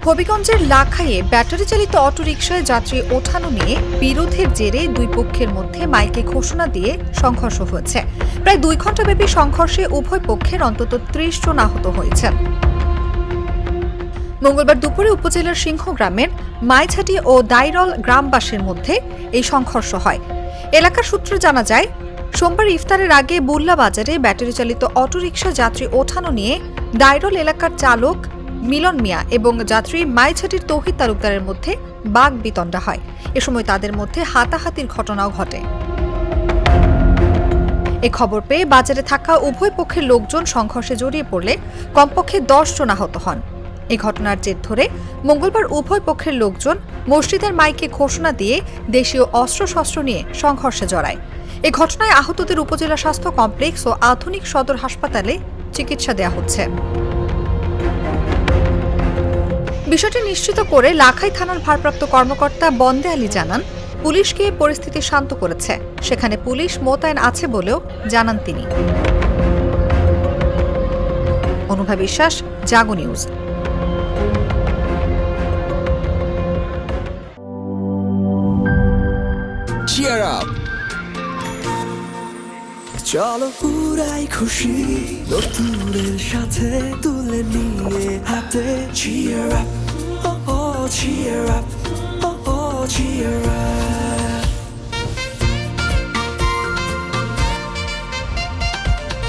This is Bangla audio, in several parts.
হবিগঞ্জের লাখাইয়ে ব্যাটারি চালিত অটোরিকশায় যাত্রী ওঠানো নিয়ে বিরোধের জেরে দুই পক্ষের মধ্যে মাইকে ঘোষণা দিয়ে সংঘর্ষ হয়েছে। প্রায় 2 ঘণ্টাব্যাপী সংঘর্ষে উভয় পক্ষের অন্তত 30 জন আহত হয়েছেন। মঙ্গলবার দুপুরে উপজেলার সিংহ গ্রামের মাইঝাটি ও দাইরল গ্রামবাসীর মধ্যে এই সংঘর্ষ হয়। এলাকার সূত্রে জানা যায়, সোমবার ইফতারের আগে বুল্লা বাজারে ব্যাটারি চালিত অটোরিকশা যাত্রী ওঠানো নিয়ে দাইরল এলাকার চালক মিলন মিয়া এবং যাত্রী মাইঝাটির তৌহিদ তালুকদারের মধ্যে বাকবিতণ্ডা হয়। এ সময় তাদের মধ্যে হাতাহাতির ঘটনাও ঘটে। এ খবর পেয়ে বাজারে থাকা উভয় পক্ষের লোকজন সংঘর্ষে জড়িয়ে পড়লে কমপক্ষে 10 জন আহত হন। এই ঘটনার জের ধরে মঙ্গলবার উভয় পক্ষের লোকজন মসজিদের মাইকে ঘোষণা দিয়ে দেশীয় অস্ত্রশস্ত্র নিয়ে সংঘর্ষে জড়ায়। এ ঘটনায় আহতদের উপজেলা স্বাস্থ্য কমপ্লেক্স ও আধুনিক সদর হাসপাতালে চিকিৎসা দেওয়া হচ্ছে। বিষয়টি নিশ্চিত করে লাখাই থানার ভারপ্রাপ্ত কর্মকর্তা বন্দে আলী জানান, পুলিশকে পরিস্থিতি শান্ত করেছে, সেখানে পুলিশ মোতায়েন আছে বলেও জানান তিনি। অনুভা বিশ্বাস, জাগো নিউজ। Cheer up! চলো পুরাই খুশি নতুনের সাথে তুলে নিয়ে হাতে Cheer up, oh oh cheer up, oh oh cheer up.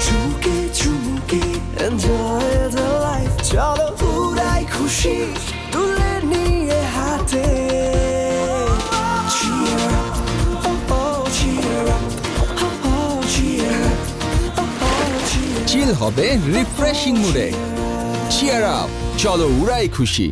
চুমুকে চুমুকে enjoy the life. চলো পুরাই খুশি তুলে নিয়ে হাতে Cheer up, oh oh cheer up, oh oh cheer up, oh oh cheer up. চিল হবে রিফ্রেশিং মুডে। চিয়ার আপ, চলো উড়াই খুশি।